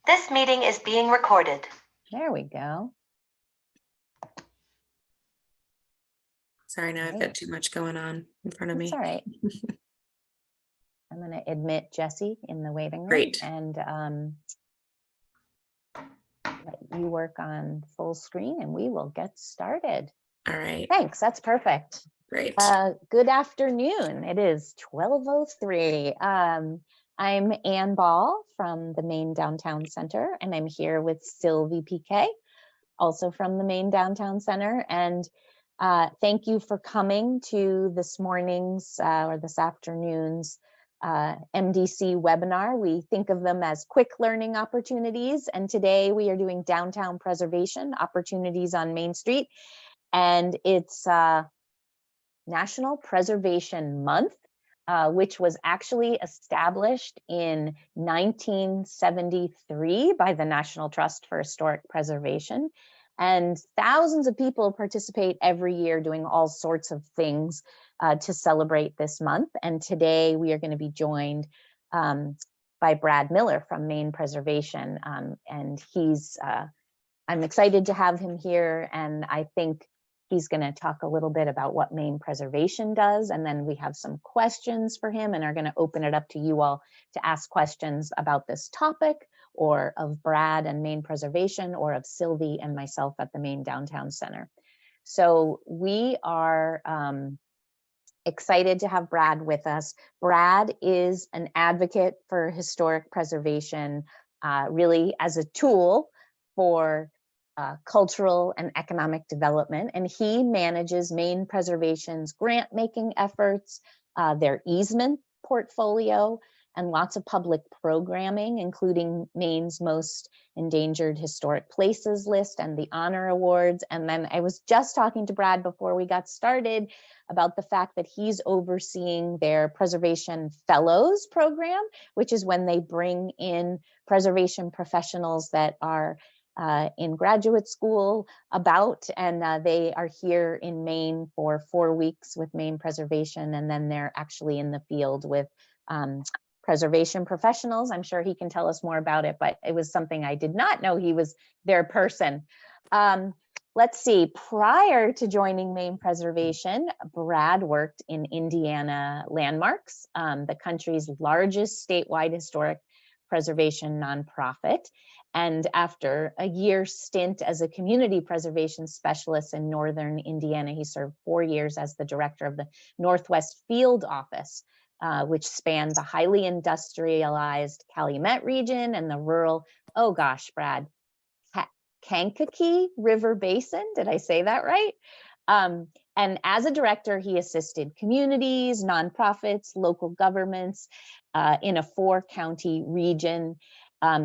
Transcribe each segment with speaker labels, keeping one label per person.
Speaker 1: This meeting is being recorded.
Speaker 2: There we go.
Speaker 3: Sorry, now I've got too much going on in front of me.
Speaker 2: It's all right. I'm going to admit Jesse in the waiting room.
Speaker 3: Great.
Speaker 2: And let you work on full screen and we will get started.
Speaker 3: All right.
Speaker 2: Thanks. That's perfect.
Speaker 3: Great.
Speaker 2: Good afternoon. It is 12:03. I'm Ann Ball from the Maine Downtown Center, and I'm here with Sylvie Piquet, also from the Maine Downtown Center. And thank you for coming to this morning's or this afternoon's MDC webinar. We think of them as quick learning opportunities. And today we are doing downtown preservation opportunities on Main Street. And it's National Preservation Month, which was actually established in 1973 by the National Trust for Historic Preservation. And thousands of people participate every year doing all sorts of things to celebrate this month. And today we are going to be joined by Brad Miller from Maine Preservation. And I'm excited to have him here. And I think he's going to talk a little bit about what Maine Preservation does, and then we have some questions for him and are going to open it up to you all to ask questions about this topic or of Brad and Maine Preservation or of Sylvie and myself at the Maine Downtown Center. So we are excited to have Brad with us. Brad is an advocate for historic preservation, really as a tool for cultural and economic development, and he manages Maine Preservation's grant-making efforts, their easement portfolio, and lots of public programming, including Maine's Most Endangered Historic Places list and the Honor Awards. And then I was just talking to Brad before we got started about the fact that he's overseeing their Preservation Fellows program, which is when they bring in preservation professionals that are in graduate school and they are here in Maine for 4 weeks with Maine Preservation, and then they're actually in the field with preservation professionals. I'm sure he can tell us more about it, but it was something I did not know he was their person. Let's see, prior to joining Maine Preservation, Brad worked in Indiana Landmarks, the country's largest statewide historic preservation nonprofit. And after a year stint as a community preservation specialist in Northern Indiana, he served 4 years as the director of the Northwest Field Office, which spanned the highly industrialized Calumet region and the rural, oh gosh, Brad, Kankakee River Basin. Did I say that right? And as a director, he assisted communities, nonprofits, local governments in a 4-county region.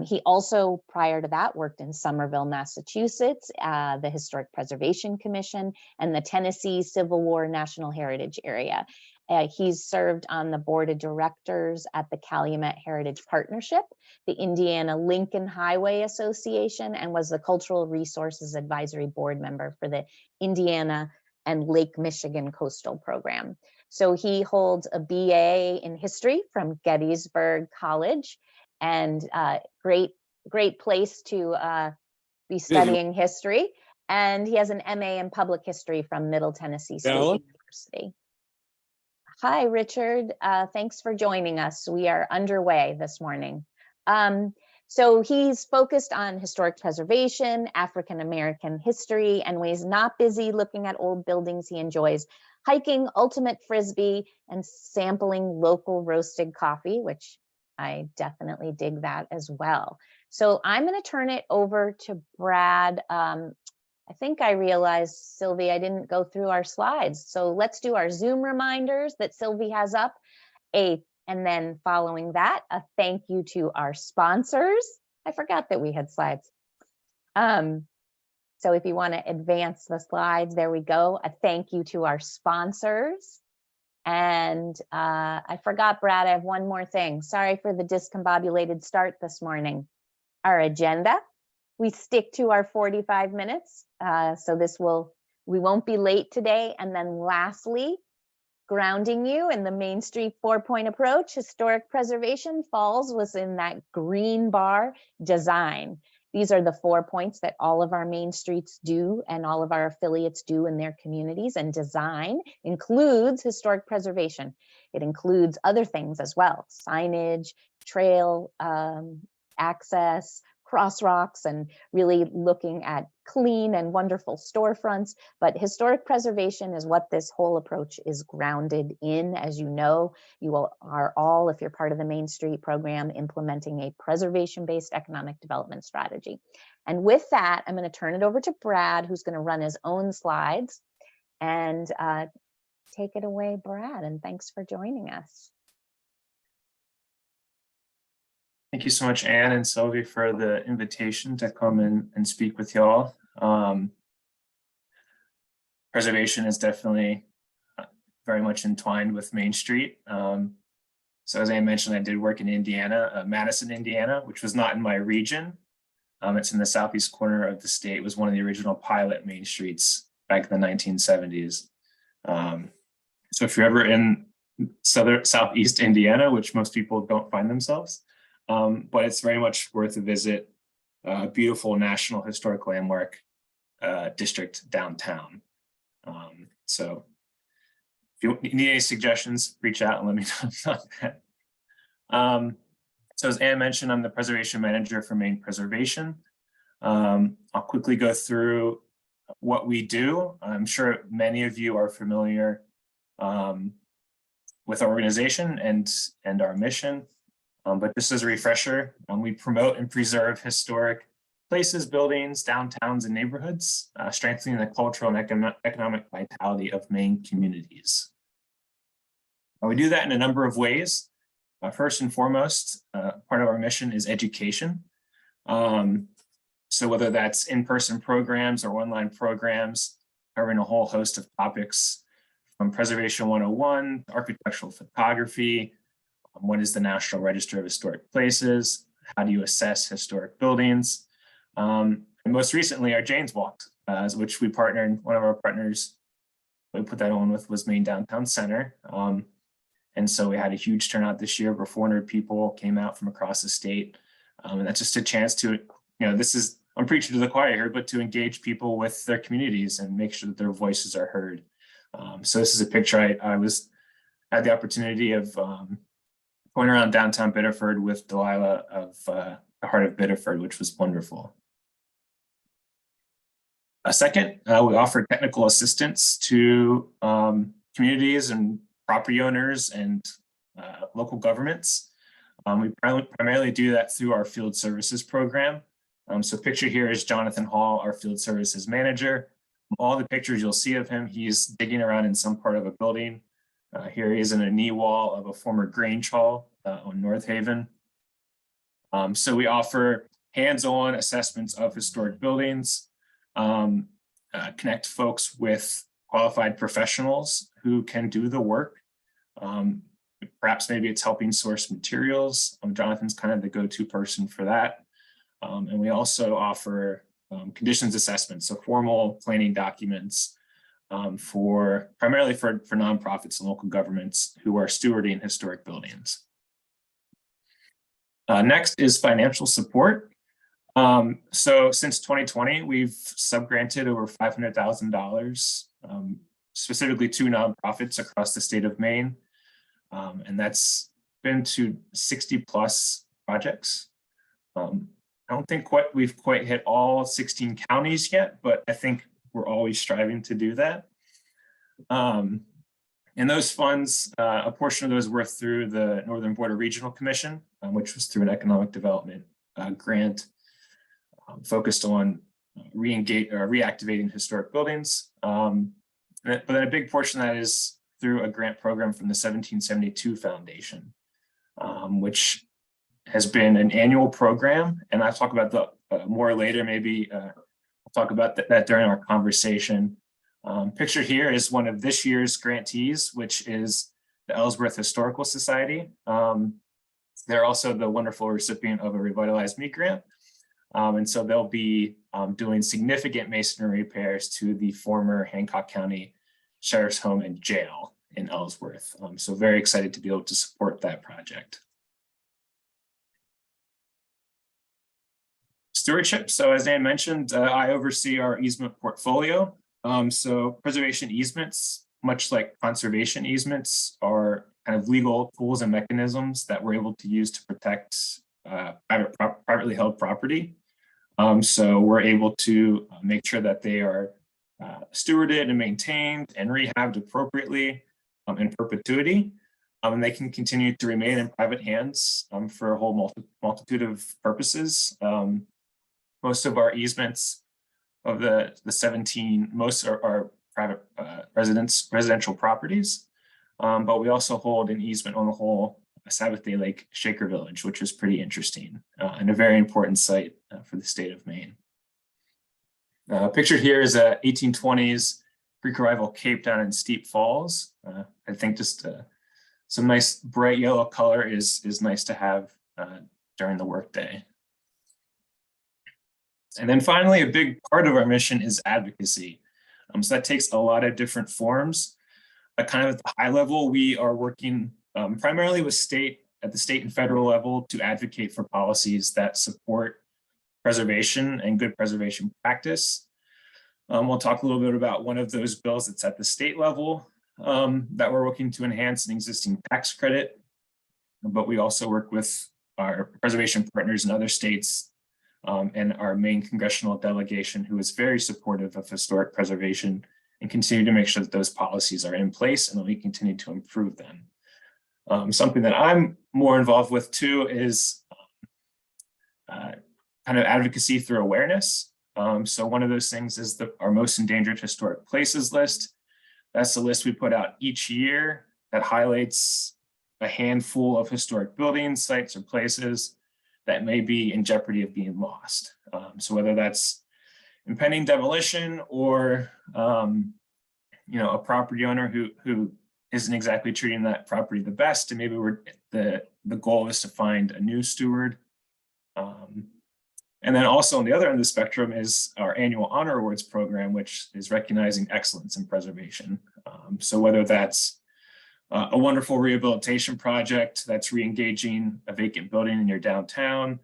Speaker 2: He also, prior to that, worked in Somerville, Massachusetts, the Historic Preservation Commission, and the Tennessee Civil War National Heritage Area. He's served on the board of directors at the Calumet Heritage Partnership, the Indiana Lincoln Highway Association, and was the Cultural Resources Advisory Board member for the Indiana and Lake Michigan Coastal Program. So he holds a BA in history from Gettysburg College, and great place to be studying history. And he has an MA in public history from Middle Tennessee State University. Hi, Richard. Thanks for joining us. We are underway this morning. So he's focused on historic preservation, African-American history, and when he's not busy looking at old buildings, he enjoys hiking, ultimate frisbee, and sampling local roasted coffee, which I definitely dig that as well. So I'm going to turn it over to Brad. I think I realized, Sylvie, I didn't go through our slides. So let's do our Zoom reminders that Sylvie has up. And then following that, a thank you to our sponsors. I forgot that we had slides. So if you want to advance the slides, there we go. A thank you to our sponsors. And I forgot, Brad, I have one more thing. Sorry for the discombobulated start this morning. Our agenda, we stick to our 45 minutes. So we won't be late today. And then lastly, grounding you in the Main Street 4-point approach, historic preservation falls was in that green bar, design. These are the 4 points that all of our main streets do and all of our affiliates do in their communities, and design includes historic preservation. It includes other things as well, signage, trail access, crosswalks, and really looking at clean and wonderful storefronts. But historic preservation is what this whole approach is grounded in. As you know, are all, if you're part of the Main Street program, implementing a preservation-based economic development strategy. And with that, I'm going to turn it over to Brad, who's going to run his own slides. And take it away, Brad, and thanks for joining us.
Speaker 4: Thank you so much, Anne and Sylvie, for the invitation to come in and speak with y'all. Preservation is definitely very much entwined with Main Street. So as I mentioned, I did work in Indiana, Madison, Indiana, which was not in my region. It's in the southeast corner of the state. It was one of the original pilot Main Streets back in the 1970s. So if you're ever in southeast Indiana, which most people don't find themselves, but it's very much worth a visit. Beautiful National Historic Landmark district downtown. So if you need any suggestions, reach out and let me know about that. So as Anne mentioned, I'm the preservation manager for Maine Preservation. I'll quickly go through what we do. I'm sure many of you are familiar with our organization and our mission. But just as a refresher, we promote and preserve historic places, buildings, downtowns, and neighborhoods, strengthening the cultural and economic vitality of Maine communities. We do that in a number of ways. First and foremost, part of our mission is education. So whether that's in-person programs or online programs, covering a whole host of topics from Preservation 101, architectural photography, what is the National Register of Historic Places? How do you assess historic buildings? And most recently, our Jane's Walk, which we partnered, one of our partners we put that on with was Maine Downtown Center. And so we had a huge turnout this year, over 400 people came out from across the state. And that's just a chance to, I'm preaching to the choir here, but to engage people with their communities and make sure that their voices are heard. So this is a picture I had the opportunity of going around downtown Biddeford with Delilah of the Heart of Biddeford, which was wonderful. Second, we offer technical assistance to communities and property owners and local governments. We primarily do that through our field services program. So picture here is Jonathan Hall, our field services manager. All the pictures you'll see of him, he's digging around in some part of a building. Here he is in a knee wall of a former Grange Hall on North Haven. So we offer hands-on assessments of historic buildings, connect folks with qualified professionals who can do the work. Perhaps maybe it's helping source materials. Jonathan's kind of the go-to person for that. And we also offer conditions assessments, so formal planning documents primarily for nonprofits and local governments who are stewarding historic buildings. Next is financial support. So since 2020, we've subgranted over $500,000 specifically to nonprofits across the state of Maine. And that's been to 60 plus projects. I don't think we've quite hit all 16 counties yet, but I think we're always striving to do that. And those funds, a portion of those were through the Northern Border Regional Commission, which was through an economic development grant focused on reactivating historic buildings. But then a big portion of that is through a grant program from the 1772 Foundation, which has been an annual program. And I'll talk about the more later, maybe I'll talk about that during our conversation. Picture here is one of this year's grantees, which is the Ellsworth Historical Society. They're also the wonderful recipient of a Revitalize Me grant. And so they'll be doing significant masonry repairs to the former Hancock County Sheriff's Home and Jail. in Ellsworth. So very excited to be able to support that project. Stewardship. So as Dan mentioned, I oversee our easement portfolio. So preservation easements, much like conservation easements, are kind of legal tools and mechanisms that we're able to use to protect privately held property. So we're able to make sure that they are stewarded and maintained and rehabbed appropriately in perpetuity. And they can continue to remain in private hands for a whole multitude of purposes. Most of our easements of the 17, most are private residential properties. But we also hold an easement on the whole Sabbath Day Lake Shaker Village, which is pretty interesting and a very important site for the state of Maine. Pictured here is a 1820s Greek Revival Cape down in Steep Falls. I think just some nice bright yellow color is nice to have during the workday. And then finally, a big part of our mission is advocacy. So that takes a lot of different forms. Kind of at the high level, we are working primarily with at the state and federal level to advocate for policies that support preservation and good preservation practice. We'll talk a little bit about one of those bills that's at the state level that we're working to enhance an existing tax credit. But we also work with our preservation partners in other states and our main congressional delegation, who is very supportive of historic preservation and continue to make sure that those policies are in place and that we continue to improve them. Something that I'm more involved with too is kind of advocacy through awareness. So one of those things is our most endangered historic places list. That's the list we put out each year that highlights a handful of historic buildings, sites, or places that may be in jeopardy of being lost. So whether that's impending demolition or a property owner who isn't exactly treating that property the best, and maybe the goal is to find a new steward. And then also on the other end of the spectrum is our annual honor awards program, which is recognizing excellence in preservation. So whether that's a wonderful rehabilitation project that's re-engaging a vacant building in your downtown,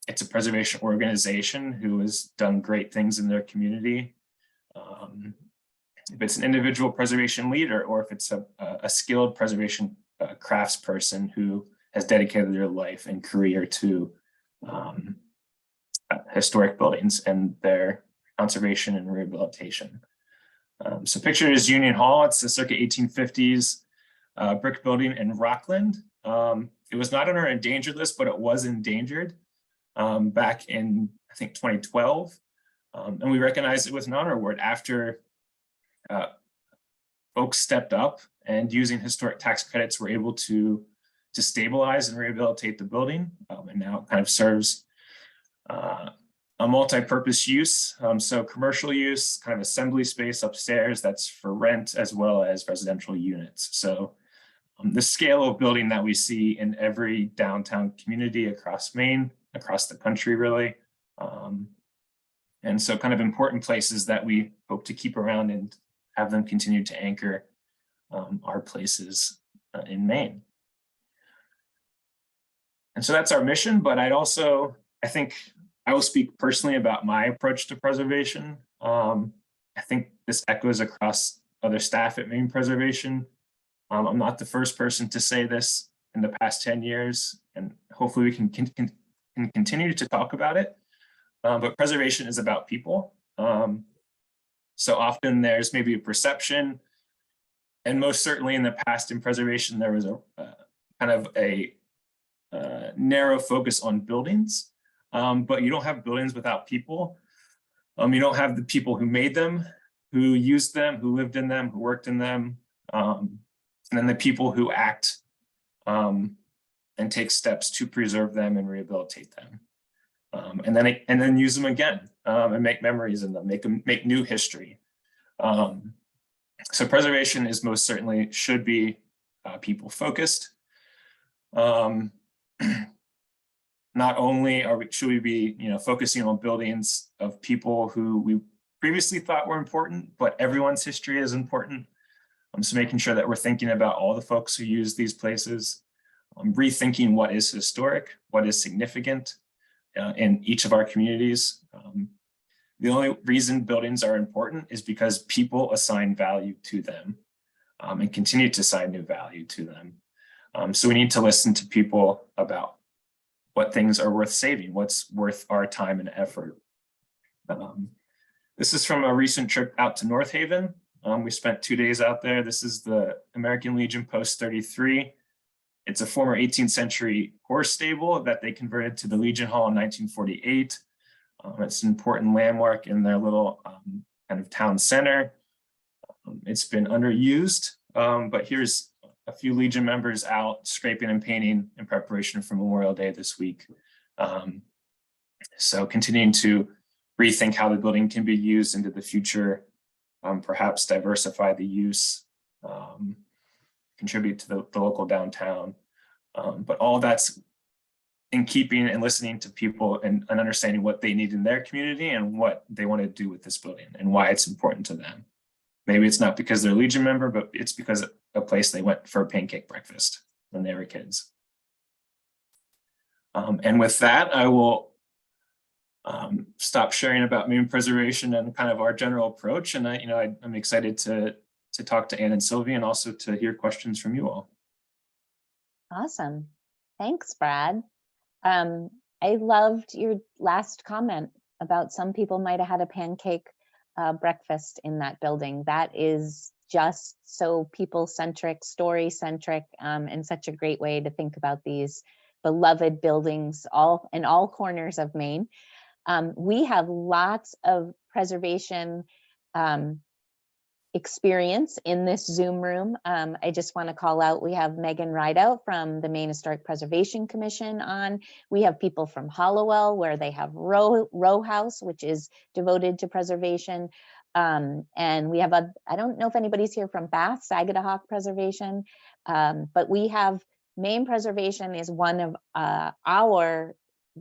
Speaker 4: it's a preservation organization who has done great things in their community. If it's an individual preservation leader, or if it's a skilled preservation craftsperson who has dedicated their life and career to historic buildings and their conservation and rehabilitation. So pictured is Union Hall. It's a circa 1850s brick building in Rockland. It was not on our endangered list, but it was endangered back in, I think, 2012. And we recognized it with an honor award after folks stepped up and using historic tax credits were able to stabilize and rehabilitate the building, and now kind of serves a multi-purpose use. So commercial use, kind of assembly space upstairs that's for rent, as well as residential units. So the scale of building that we see in every downtown community across Maine, across the country, really. And so kind of important places that we hope to keep around and have them continue to anchor our places in Maine. And so that's our mission, but I think I will speak personally about my approach to preservation. I think this echoes across other staff at Maine Preservation. I'm not the first person to say this in the past 10 years, and hopefully we can continue to talk about it. But preservation is about people. So often there's maybe a perception, and most certainly in the past in preservation, there was a kind of a narrow focus on buildings. But you don't have buildings without people. You don't have the people who made them, who used them, who lived in them, who worked in them, and then the people who act and take steps to preserve them and rehabilitate them, and then use them again and make memories in them, make new history. So preservation is most certainly should be people focused. Not only should we be focusing on buildings of people who we previously thought were important, but everyone's history is important. So making sure that we're thinking about all the folks who use these places, rethinking what is historic, what is significant in each of our communities. The only reason buildings are important is because people assign value to them and continue to assign new value to them. So we need to listen to people about what things are worth saving, what's worth our time and effort. This is from a recent trip out to North Haven. We spent 2 days out there. This is the American Legion Post 33. It's a former 18th century horse stable that they converted to the Legion Hall in 1948. It's an important landmark in their little kind of town center. It's been underused, but here's a few Legion members out scraping and painting in preparation for Memorial Day this week. So continuing to rethink how the building can be used into the future, perhaps diversify the use, contribute to the local downtown. But all that's in keeping and listening to people and understanding what they need in their community and what they want to do with this building and why it's important to them. Maybe it's not because they're a Legion member, but it's because a place they went for a pancake breakfast when they were kids. And with that, I will stop sharing about Maine preservation and kind of our general approach. And I'm excited to talk to Anne and Sylvie and also to hear questions from you all.
Speaker 2: Awesome. Thanks, Brad. I loved your last comment about some people might have had a pancake breakfast in that building. That is just so people-centric, story-centric, and such a great way to think about these beloved buildings all in all corners of Maine. We have lots of preservation experience in this Zoom room. I just want to call out, we have Megan Rideout from the Maine Historic Preservation Commission on. We have people from Hollowell, where they have Row House, which is devoted to preservation. And we have I don't know if anybody's here from Bath, Sagadahoc Preservation, but we have Maine Preservation is one of our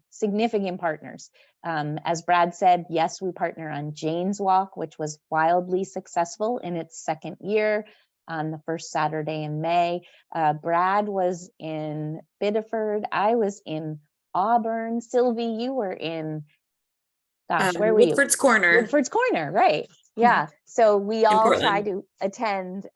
Speaker 2: significant partners. As Brad said, yes, we partner on Jane's Walk, which was wildly successful in its second year on the first Saturday in May. Brad was in Biddeford. I was in Auburn. Sylvie, you were in, gosh, where were you?
Speaker 3: Woodford's Corner.
Speaker 2: Woodford's Corner, right. Yeah. So we all try to attend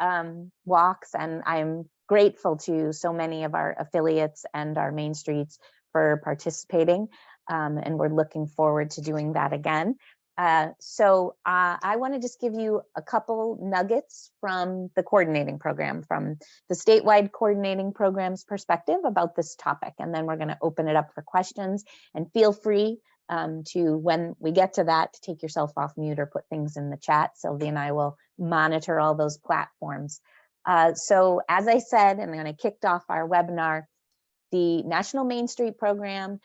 Speaker 2: walks, and I'm grateful to so many of our affiliates and our Main Streets for participating, and we're looking forward to doing that again. So I want to just give you a couple nuggets from the coordinating program, from the statewide coordinating program's perspective about this topic, and then we're going to open it up for questions. And feel free to, when we get to that, to take yourself off mute or put things in the chat. Sylvie and I will monitor all those platforms. So as I said, and when I kicked off our webinar, the National Main Street Program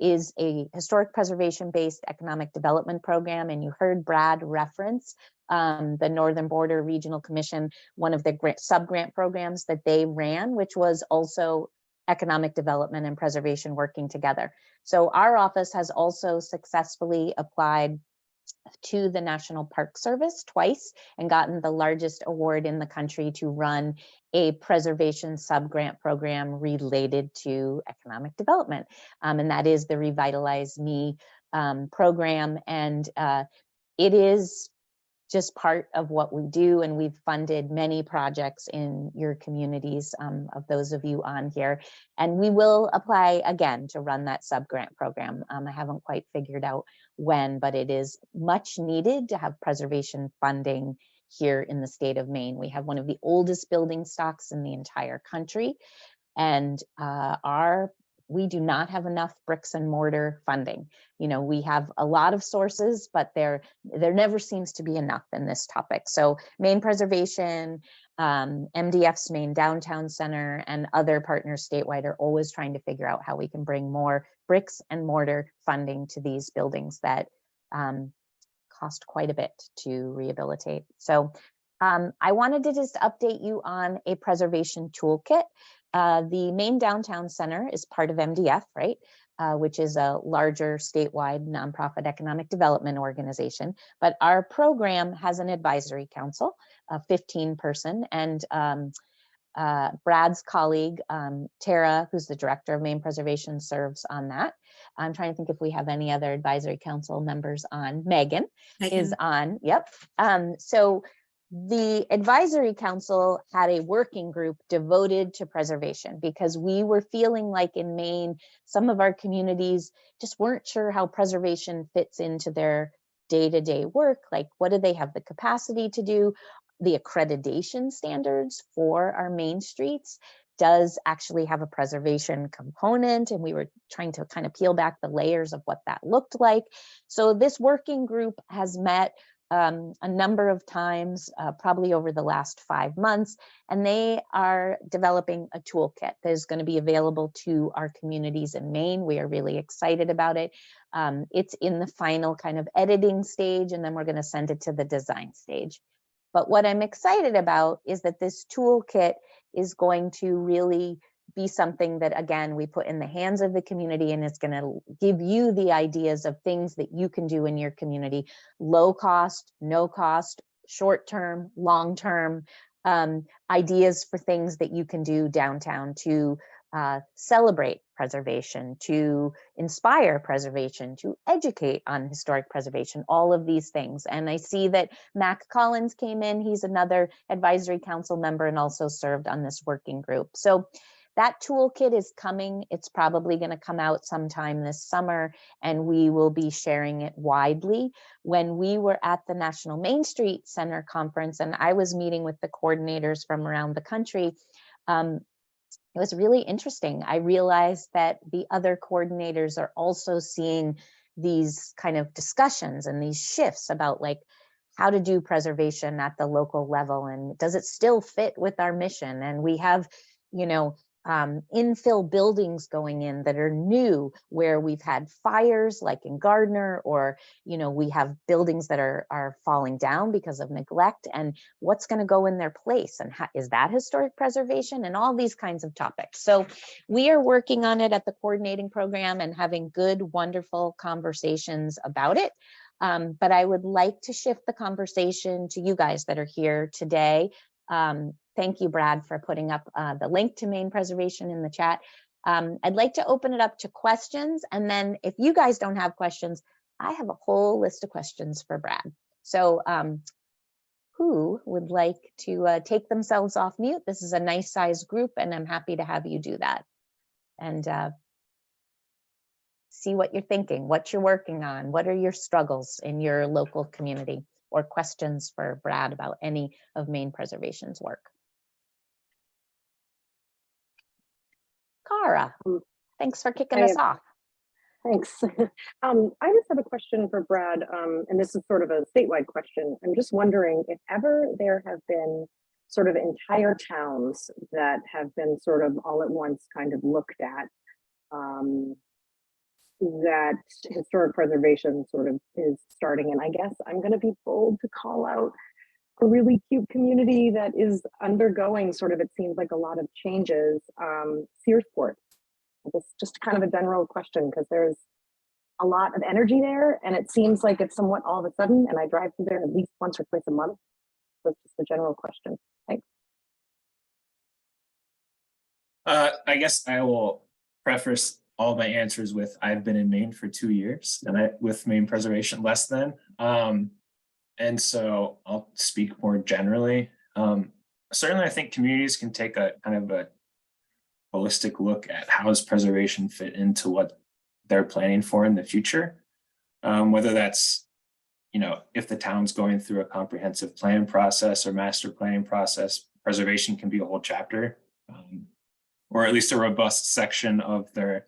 Speaker 2: is a historic preservation-based economic development program, and you heard Brad reference the Northern Border Regional Commission, one of the sub-grant programs that they ran, which was also economic development and preservation working together. So our office has also successfully applied to the National Park Service twice and gotten the largest award in the country to run a preservation sub-grant program related to economic development. And that is the Revitalize Me program. And it is just part of what we do. And we've funded many projects in your communities, of those of you on here. And we will apply again to run that sub-grant program. I haven't quite figured out when, but it is much needed to have preservation funding here in the state of Maine. We have one of the oldest building stocks in the entire country, and we do not have enough bricks and mortar funding. You know, we have a lot of sources, but there never seems to be enough in this topic. So Maine Preservation, MDF's Maine Downtown Center, and other partners statewide are always trying to figure out how we can bring more bricks and mortar funding to these buildings that cost quite a bit to rehabilitate. So I wanted to just update you on a preservation toolkit. The Maine Downtown Center is part of MDF, right? which is a larger statewide nonprofit economic development organization. But our program has an advisory council, a 15-person, and Brad's colleague, Tara, who's the director of Maine Preservation, serves on that. I'm trying to think if we have any other advisory council members on. Megan is on, yep. So the advisory council had a working group devoted to preservation because we were feeling like in Maine, some of our communities just weren't sure how preservation fits into their day-to-day work. Like, what do they have the capacity to do? The accreditation standards for our main streets does actually have a preservation component, and we were trying to kind of peel back the layers of what that looked like. So this working group has met a number of times, probably over the last 5 months, and they are developing a toolkit that is going to be available to our communities in Maine. We are really excited about it. It's in the final kind of editing stage, and then we're going to send it to the design stage. But what I'm excited about is that this toolkit is going to really be something that, again, we put in the hands of the community, and it's going to give you the ideas of things that you can do in your community: low cost, no cost, short term, long term, ideas for things that you can do downtown to celebrate preservation, to inspire preservation, to educate on historic preservation, all of these things. And I see that Mac Collins came in. He's another advisory council member and also served on this working group. So that toolkit is coming. It's probably going to come out sometime this summer, and we will be sharing it widely. When we were at the National Main Street Center conference, and I was meeting with the coordinators from around the country, it was really interesting. I realized that the other coordinators are also seeing these kind of discussions and these shifts about like how to do preservation at the local level, and does it still fit with our mission? And we have, you know, infill buildings going in that are new, where we've had fires like in Gardner, or, you know, we have buildings that are falling down because of neglect, and what's going to go in their place, and how, is that historic preservation, and all these kinds of topics. So we are working on it at the coordinating program and having good, wonderful conversations about it. But I would like to shift the conversation to you guys that are here today. Thank you, Brad, for putting up the link to Maine Preservation in the chat. I'd like to open it up to questions. And then if you guys don't have questions, I have a whole list of questions for Brad. So who would like to take themselves off mute? This is a nice size group, and I'm happy to have you do that. And see what you're thinking, what you're working on, what are your struggles in your local community, or questions for Brad about any of Maine Preservation's work. Cara, thanks for kicking us off.
Speaker 5: Thanks. I just have a question for Brad, and this is sort of a statewide question. I'm just wondering if ever there have been sort of entire towns that have been sort of all at once kind of looked at, that historic preservation sort of is starting. And I guess I'm going to be bold to call out a really cute community that is undergoing sort of, it seems like, a lot of changes. Searsport. It's just kind of a general question, because there's a lot of energy there, and it seems like it's somewhat all of a sudden, and I drive through there at least once or twice a month. So it's just a general question. Thanks.
Speaker 4: I guess I will preface all my answers with I've been in Maine for 2 years, and with Maine Preservation less than. And so I'll speak more generally. Certainly, I think communities can take a kind of a holistic look at how does preservation fit into what they're planning for in the future. Whether that's, you know, if the town's going through a comprehensive plan process or master planning process, preservation can be a whole chapter, or at least a robust section of their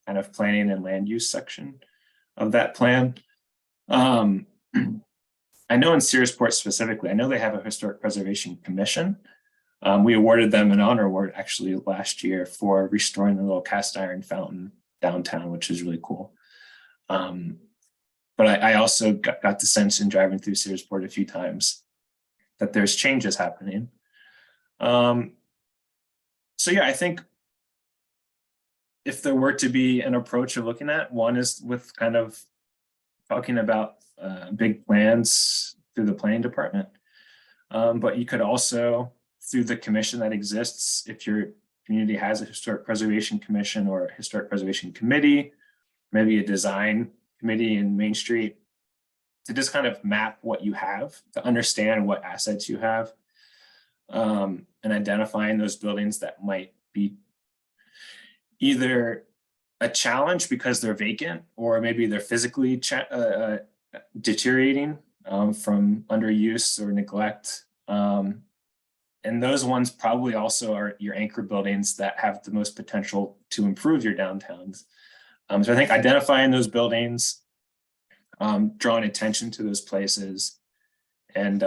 Speaker 4: kind of planning and land use section of that plan. I know in Searsport specifically, I know they have a historic preservation commission. We awarded them an honor award actually last year for restoring the little cast iron fountain downtown, which is really cool. But I also got the sense in driving through Searsport a few times that there's changes happening. So yeah, I think if there were to be an approach of looking at, one is with kind of talking about big plans through the planning department. But you could also, through the commission that exists, if your community has a historic preservation commission or a historic preservation committee, maybe a design committee in Main Street, to just kind of map what you have, to understand what assets you have, and identifying those buildings that might be either a challenge because they're vacant, or maybe they're physically deteriorating from underuse or neglect. And those ones probably also are your anchor buildings that have the most potential to improve your downtowns. So I think identifying those buildings, drawing attention to those places, and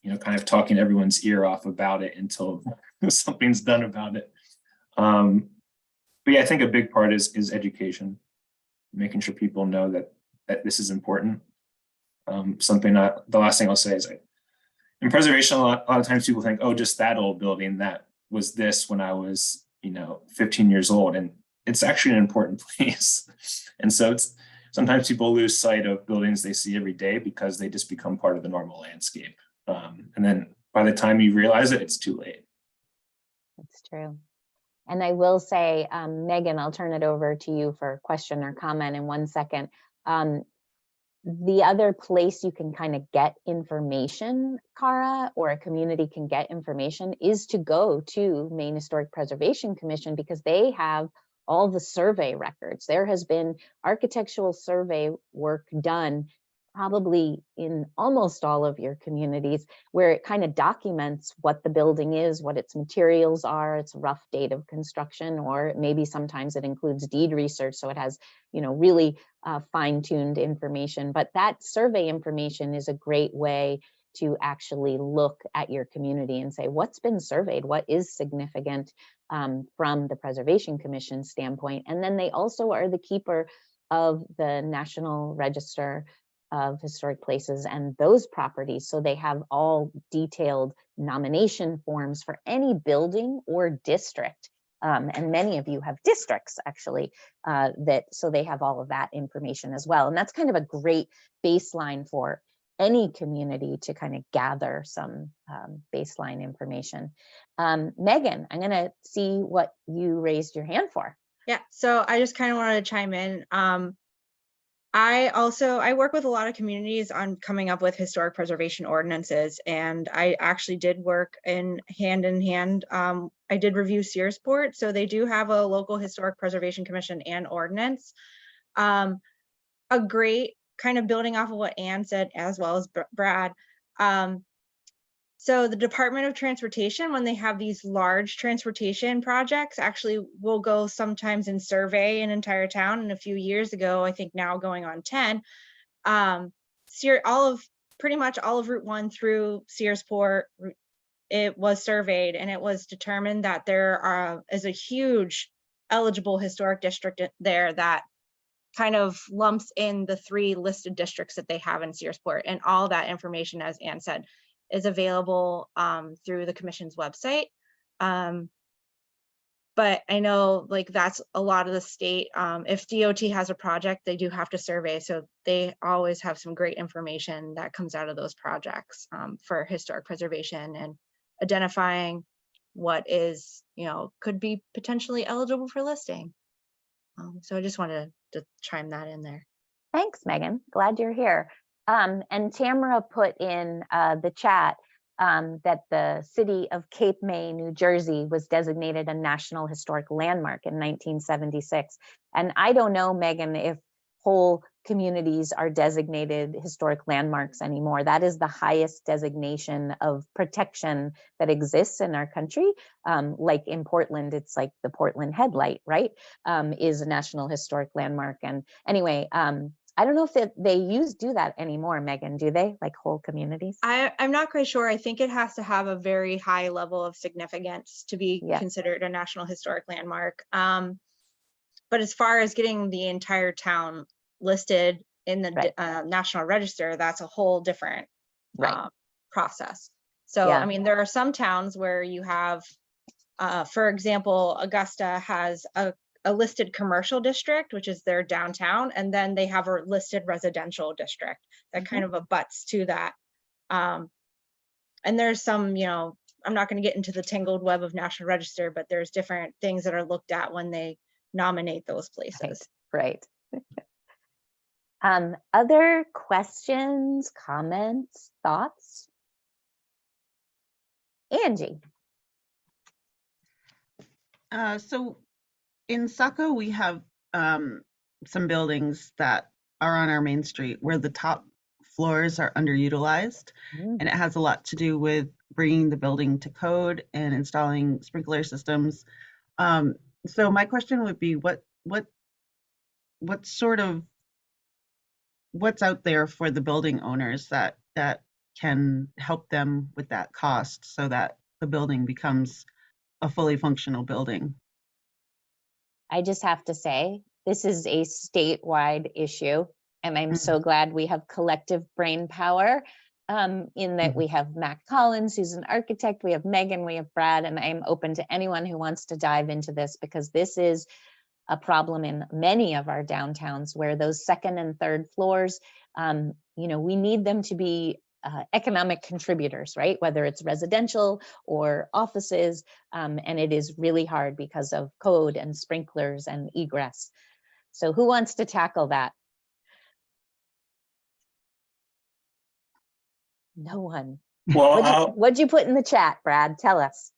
Speaker 4: you know, kind of talking everyone's ear off about it until something's done about it. But yeah, I think a big part is education, making sure people know that this is important. The last thing I'll say is, in preservation, a lot of times people think, oh, just that old building that was this when I was, 15 years old, and it's actually an important place. And so sometimes people lose sight of buildings they see every day because they just become part of the normal landscape. And then by the time you realize it, it's too late.
Speaker 2: That's true. And I will say, Megan, I'll turn it over to you for a question or comment in 1 second. The other place you can kind of get information, Cara, or a community can get information, is to go to Maine Historic Preservation Commission, because they have all the survey records. There has been architectural survey work done probably in almost all of your communities, where it kind of documents what the building is, what its materials are, its rough date of construction, or maybe sometimes it includes deed research, so it has, really fine-tuned information. But that survey information is a great way to actually look at your community and say, what's been surveyed, what is significant from the Preservation Commission standpoint. And then they also are the keeper of the National Register of Historic Places and those properties. So they have all detailed nomination forms for any building or district. And many of you have districts actually, so they have all of that information as well. And that's kind of a great baseline for any community to kind of gather some baseline information. Megan, I'm gonna see what you raised your hand for.
Speaker 6: Yeah, so I just kind of wanted to chime in. I work with a lot of communities on coming up with historic preservation ordinances, and I actually did work hand in hand. I did review Searsport, so they do have a local historic preservation commission and ordinance. A great kind of building off of what Anne said, as well as Brad. So the Department of Transportation, when they have these large transportation projects, actually will go sometimes and survey an entire town. And a few years ago, I think now going on 10, pretty much all of Route 1 through Searsport, it was surveyed, and it was determined that there is a huge eligible historic district there that kind of lumps in the 3 listed districts that they have in Searsport. And all that information, as Anne said, is available through the commission's website. But I know that's a lot of the state. If DOT has a project, they do have to survey. So they always have some great information that comes out of those projects for historic preservation and identifying what is, could be potentially eligible for listing. So I just wanted to chime that in there.
Speaker 2: Thanks, Megan. Glad you're here. And Tamara put in the chat that the city of Cape May, New Jersey was designated a National Historic Landmark in 1976. And I don't know, Megan, if whole communities are designated historic landmarks anymore. That is the highest designation of protection that exists in our country. Like in Portland, it's like the Portland Headlight, right? Is a National Historic Landmark. And anyway, I don't know if they do that anymore, Megan, do they? Like whole communities?
Speaker 6: I'm not quite sure. I think it has to have a very high level of significance to be considered a National Historic Landmark. But as far as getting the entire town listed in the National Register, that's a whole different process. So, I mean, there are some towns where you have, for example, Augusta has a a listed commercial district, which is their downtown, and then they have a listed residential district that kind of abuts to that. And there's some, you know, I'm not going to get into the tangled web of National Register, but there's different things that are looked at when they nominate those places.
Speaker 2: Right. Other questions, comments, thoughts? Angie.
Speaker 7: So in Saco, we have some buildings that are on our main street where the top floors are underutilized, and it has a lot to do with bringing the building to code and installing sprinkler systems. So my question would be, what's out there for the building owners that can help them with that cost so that the building becomes a fully functional building?
Speaker 2: I just have to say, this is a statewide issue, and I'm so glad we have collective brain power in that we have Matt Collins, who's an architect, we have Megan, we have Brad, and I'm open to anyone who wants to dive into this, because this is a problem in many of our downtowns where those second and third floors, you know, we need them to be economic contributors, right? Whether it's residential or offices, and it is really hard because of code and sprinklers and egress. So who wants to tackle that? No one.
Speaker 4: Well,
Speaker 2: What'd you put in the chat, Brad? Tell us.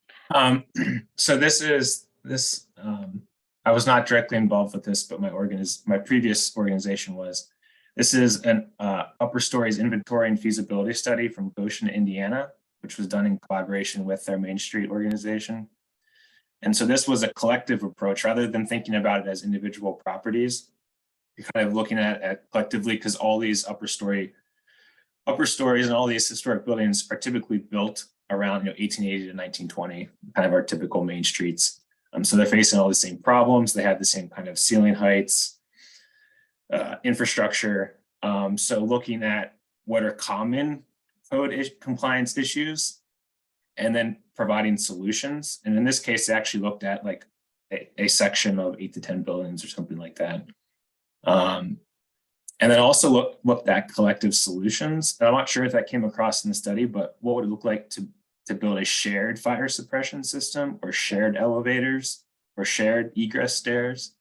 Speaker 4: So I was not directly involved with this, but my previous organization was. This is an upper stories inventory and feasibility study from Goshen, Indiana, which was done in collaboration with their Main Street organization. And so this was a collective approach rather than thinking about it as individual properties. You're kind of looking at it collectively, because all these upper stories and all these historic buildings are typically built around 1880 to 1920, kind of our typical main streets. So they're facing all the same problems. They have the same kind of ceiling heights, infrastructure. So looking at what are common code compliance issues and then providing solutions. And in this case, they actually looked at like a section of 8 to 10 buildings or something like that. And then also looked at collective solutions. And I'm not sure if that came across in the study, but what would it look like to build a shared fire suppression system, or shared elevators, or shared egress stairs?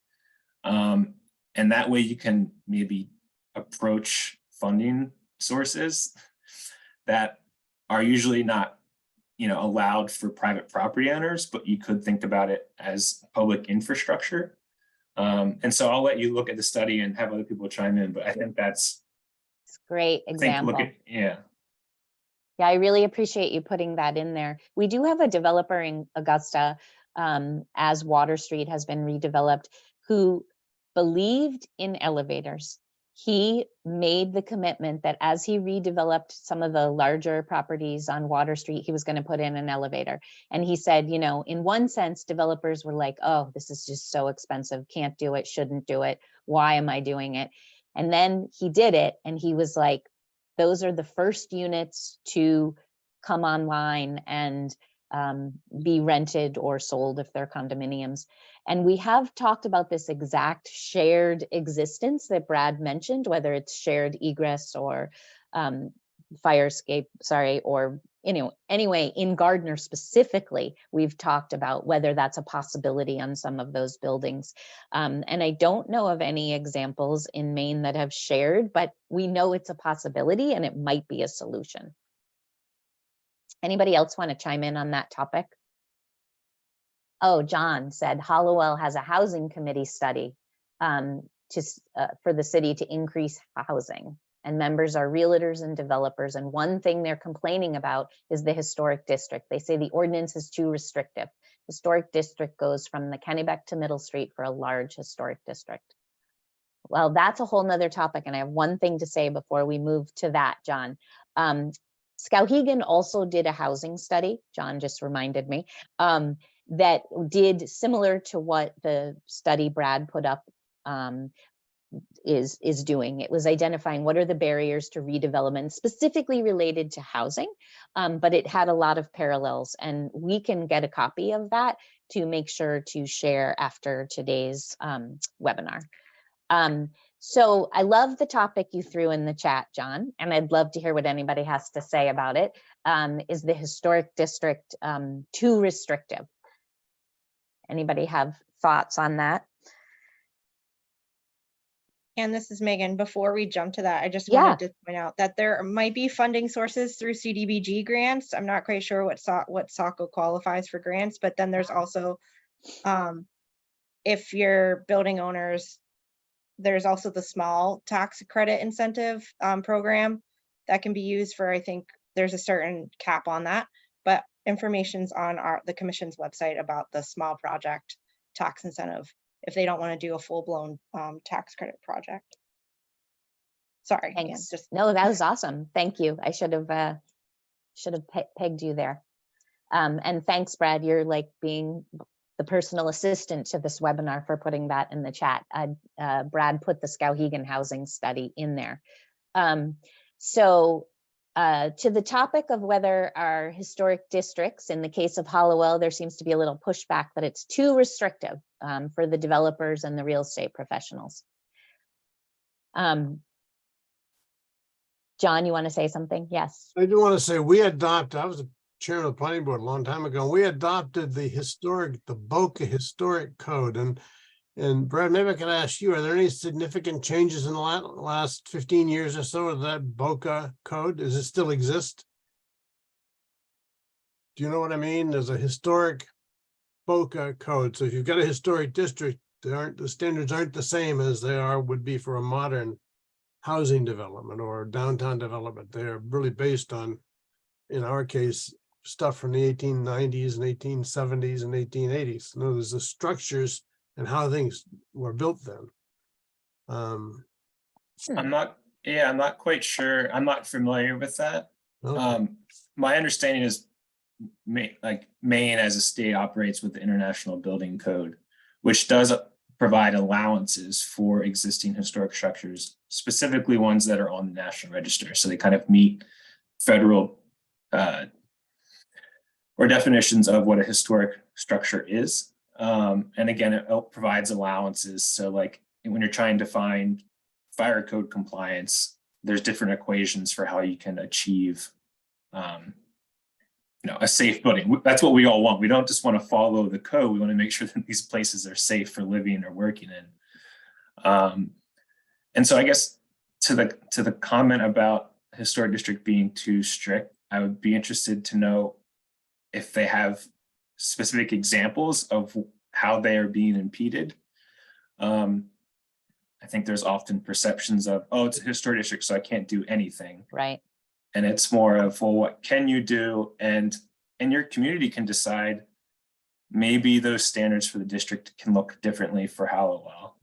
Speaker 4: And that way you can maybe approach funding sources that are usually not, allowed for private property owners, but you could think about it as public infrastructure. And so I'll let you look at the study and have other people chime in, but I think it's
Speaker 2: a great example.
Speaker 4: Yeah,
Speaker 2: I really appreciate you putting that in there. We do have a developer in Augusta, as Water Street has been redeveloped, who believed in elevators. He made the commitment that as he redeveloped some of the larger properties on Water Street, he was going to put in an elevator. And he said, in one sense, developers were like, oh, this is just so expensive, can't do it, shouldn't do it, why am I doing it? And then he did it, and he was like, those are the first units to come online and be rented or sold if they're condominiums. And we have talked about this exact shared existence that Brad mentioned, whether it's shared egress or fire escape, or anyway, in Gardner specifically, we've talked about whether that's a possibility on some of those buildings. And I don't know of any examples in Maine that have shared, but we know it's a possibility and it might be a solution. Anybody else want to chime in on that topic? Oh, John said Hollowell has a housing committee study for the city to increase housing, and members are realtors and developers. And one thing they're complaining about is the historic district. They say the ordinance is too restrictive. Historic district goes from the Kennebec to Middle Street for a large historic district. Well, that's a whole nother topic. And I have one thing to say before we move to that, John. Skowhegan also did a housing study, John just reminded me, that did similar to what the study Brad put up is doing. It was identifying what are the barriers to redevelopment specifically related to housing, but it had a lot of parallels, and we can get a copy of that to make sure to share after today's webinar. So I love the topic you threw in the chat, John, and I'd love to hear what anybody has to say about it. Is the historic district too restrictive? Anybody have thoughts on that?
Speaker 6: And this is Megan. Before we jump to that, I just
Speaker 2: Yeah.
Speaker 6: wanted to point out that there might be funding sources through CDBG grants. I'm not quite sure what SACO qualifies for grants, but then there's also, if you're building owners, there's also the small tax credit incentive program that can be used for, I think there's a certain cap on that, but information's on the commission's website about the small project tax incentive if they don't want to do a full-blown tax credit project. Sorry. Again,
Speaker 2: Thanks.
Speaker 6: just
Speaker 2: No, that was awesome. Thank you. I should have pegged you there. And thanks, Brad. You're like being the personal assistant to this webinar for putting that in the chat. Brad put the Skowhegan housing study in there. To the topic of whether our historic districts, in the case of Hollowell, there seems to be a little pushback that it's too restrictive for the developers and the real estate professionals. John, you want to say something? Yes.
Speaker 8: I do want to say I was the chairman of the planning board a long time ago. We adopted the Boca Historic Code. And Brad, maybe I could ask you, are there any significant changes in the last 15 years or so of that Boca Code? Does it still exist? Do you know what I mean? There's a historic Boca Code. So if you've got a historic district, the standards aren't the same as would be for a modern housing development or downtown development. They're really based on, in our case, stuff from the 1890s and 1870s and 1880s. In other words, the structures and how things were built then.
Speaker 4: I'm not quite sure. I'm not familiar with that.
Speaker 8: Okay.
Speaker 4: My understanding is Maine as a state operates with the International Building Code, which does provide allowances for existing historic structures, specifically ones that are on the National Register. So they kind of meet federal or definitions of what a historic structure is. And again, it provides allowances. So like when you're trying to find fire code compliance, there's different equations for how you can achieve a safe building. That's what we all want. We don't just want to follow the code. We want to make sure that these places are safe for living or working in. And so I guess to the comment about historic district being too strict, I would be interested to know if they have specific examples of how they are being impeded. I think there's often perceptions of, oh, it's a historic district, so I can't do anything.
Speaker 2: Right.
Speaker 4: And it's more of, well, what can you do? And your community can decide maybe those standards for the district can look differently for Hallowell.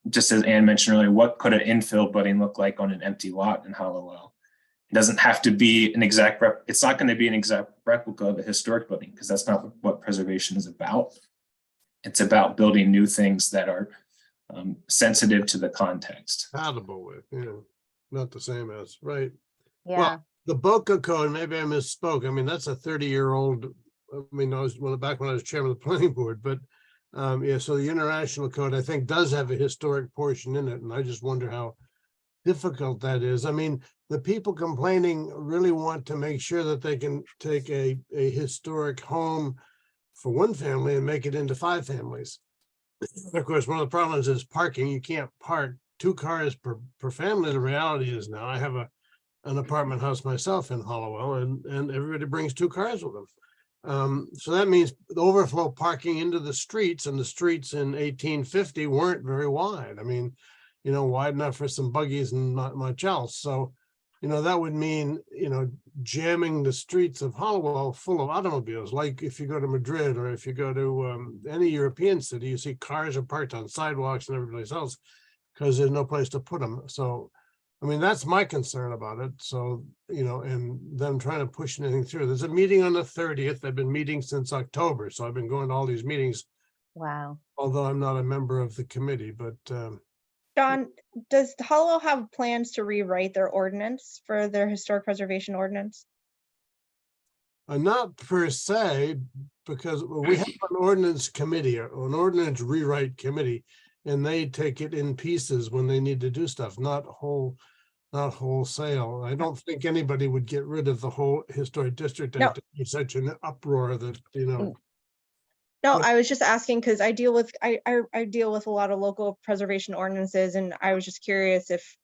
Speaker 4: Just as Anne mentioned earlier, what could an infill building look like on an empty lot in Hallowell? It doesn't have to be an exact, it's not going to be an exact replica of a historic building because that's not what preservation is about. It's about building new things that are sensitive to the context.
Speaker 8: Compatible with, not the same as, right.
Speaker 2: Yeah.
Speaker 8: Well, the Boca Code, maybe I misspoke. I mean, that's a 30-year-old, I mean, back when I was chairman of the planning board, but so the International Code, I think, does have a historic portion in it. And I just wonder how difficult that is. I mean, the people complaining really want to make sure that they can take a historic home for one family and make it into 5 families. Of course, one of the problems is parking. You can't park 2 cars per family. The reality is now I have an apartment house myself in Hollowell, and everybody brings 2 cars with them. So that means the overflow parking into the streets, and the streets in 1850 weren't very wide. I mean, wide enough for some buggies and not much else. So, that would mean, jamming the streets of Hollowell full of automobiles. Like if you go to Madrid or if you go to any European city, you see cars are parked on sidewalks and everyplace else because there's no place to put them. So, I mean, that's my concern about it. So, and them trying to push anything through. There's a meeting on the 30th. They've been meeting since October. So I've been going to all these meetings.
Speaker 2: Wow.
Speaker 8: Although I'm not a member of the committee, but
Speaker 6: John, does Hollowell have plans to rewrite their ordinance for their historic preservation ordinance?
Speaker 8: Not per se, because we have an ordinance committee, or an ordinance rewrite committee, and they take it in pieces when they need to do stuff, not wholesale. I don't think anybody would get rid of the whole historic district
Speaker 6: No.
Speaker 8: act. It's such an uproar that, you know.
Speaker 6: No,
Speaker 8: But-
Speaker 6: I was just asking because I deal with I deal with a lot of local preservation ordinances, and I was just curious if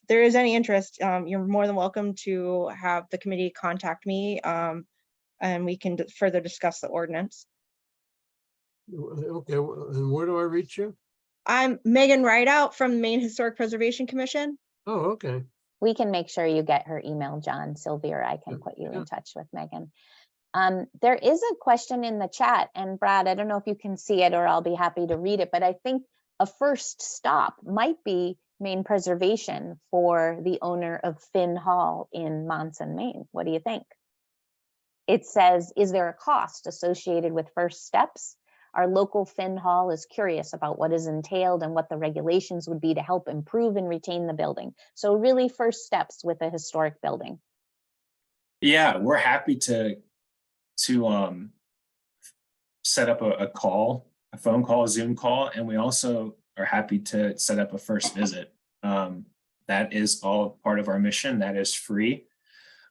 Speaker 6: there is any interest, you're more than welcome to have the committee contact me, and we can further discuss the ordinance.
Speaker 8: Okay, and where do I reach you?
Speaker 6: I'm Megan Rideout from Maine Historic Preservation Commission.
Speaker 8: Oh, okay.
Speaker 2: We can make sure you get her email, John. Sylvia or I can put you
Speaker 8: Yeah.
Speaker 2: in touch with Megan. There is a question in the chat, and Brad, I don't know if you can see it or I'll be happy to read it, but I think a first stop might be Maine Preservation for the owner of Finn Hall in Monson, Maine. What do you think? It says, is there a cost associated with first steps? Our local Finn Hall is curious about what is entailed and what the regulations would be to help improve and retain the building. So really first steps with a historic building.
Speaker 4: Yeah, we're happy to set up a call, a phone call, a Zoom call, and we also are happy to set up a first visit. That is all part of our mission. That is free.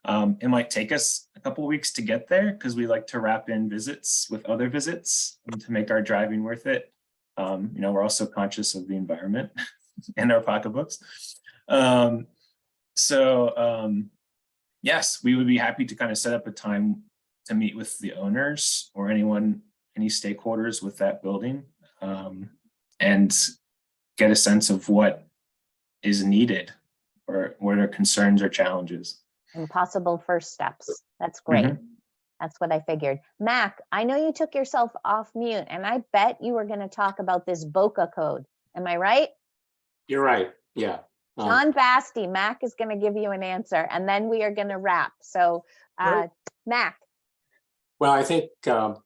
Speaker 4: It might take us a couple of weeks to get there because we like to wrap in visits with other visits to make our driving worth it. You know, we're also conscious of the environment and our pocketbooks. Yes, we would be happy to kind of set up a time to meet with the owners or any stakeholders with that building, and get a sense of what is needed or what are concerns or challenges.
Speaker 2: And possible first steps. That's great.
Speaker 4: Mhm.
Speaker 2: That's what I figured. Mac, I know you took yourself off mute, and I bet you were going to talk about this BOCA code. Am I right?
Speaker 9: You're right. Yeah.
Speaker 2: John Basti, Mac is going to give you an answer, and then we are going to wrap. So,
Speaker 8: Right.
Speaker 2: Mac.
Speaker 9: Well, I think I'm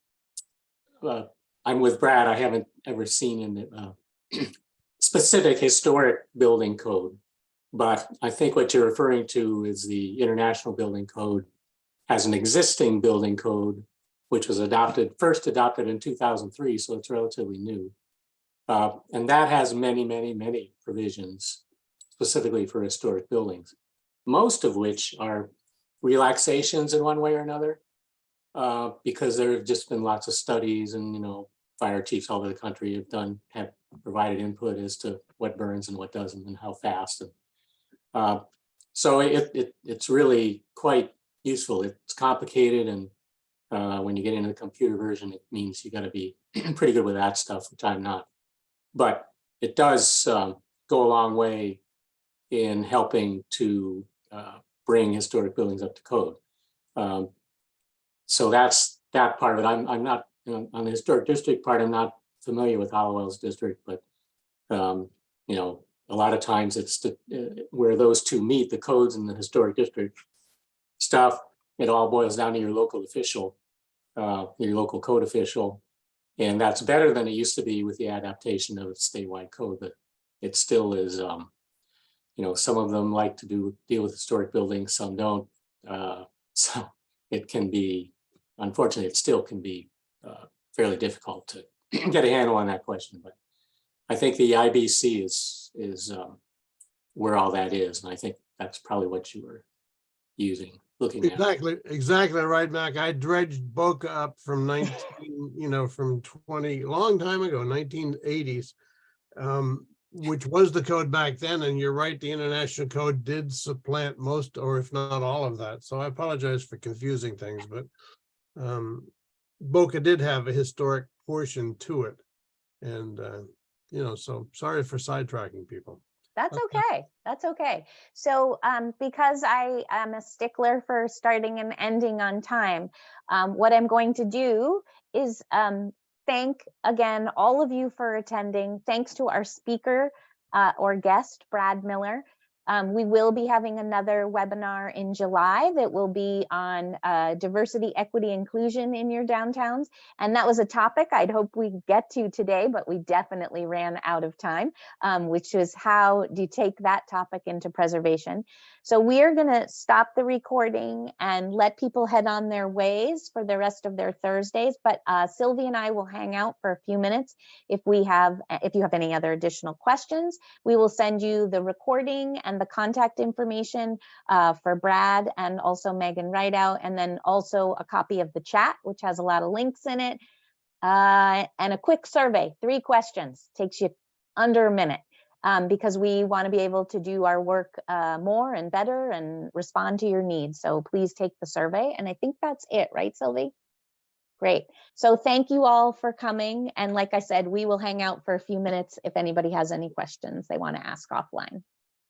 Speaker 9: with Brad. I haven't ever seen a specific historic building code, but I think what you're referring to is the International Building Code has an existing building code, which was first adopted in 2003, so it's relatively new. And that has many, many, many provisions specifically for historic buildings, most of which are relaxations in one way or another, because there have just been lots of studies, and fire chiefs all over the country have provided input as to what burns and what doesn't and how fast. And so it's really quite useful. It's complicated, and when you get into the computer version, it means you got to be pretty good with that stuff, which I'm not. But it does go a long way in helping to bring historic buildings up to code. So that's that part of it. I'm not on the historic district part. I'm not familiar with Hollowell's district, but a lot of times it's where those two meet, the codes and the historic district stuff. It all boils down to your local official, your local code official, and that's better than it used to be with the adaptation of the statewide code. But it still is, some of them like to deal with historic buildings, some don't. So it can be, unfortunately, it still can be fairly difficult to get a handle on that question. But I think the IBC is where all that is, and I think that's probably what you were looking at.
Speaker 8: Exactly right, Mac. I dredged BOCA up from long time ago, 1980s, which was the code back then. And you're right, the international code did supplant most, or if not all of that. So I apologize for confusing things, but BOCA did have a historic portion to it. And, so sorry for sidetracking people.
Speaker 2: That's okay. That's okay. So because I am a stickler for starting and ending on time, what I'm going to do is thank again all of you for attending. Thanks to our speaker or guest, Brad Miller. We will be having another webinar in July that will be on diversity, equity, inclusion in your downtowns. And that was a topic I'd hope we get to today, but we definitely ran out of time, which is how do you take that topic into preservation? So we are going to stop the recording and let people head on their ways for the rest of their Thursdays. But Sylvie and I will hang out for a few minutes. If you have any other additional questions, we will send you the recording and the contact information for Brad and also Megan Rideout, and then also a copy of the chat, which has a lot of links in it, and a quick survey, 3 questions, takes you under a minute. Because we want to be able to do our work more and better and respond to your needs. So please take the survey. And I think that's it, right, Sylvie? Great. So thank you all for coming. And like I said, we will hang out for a few minutes if anybody has any questions they want to ask offline.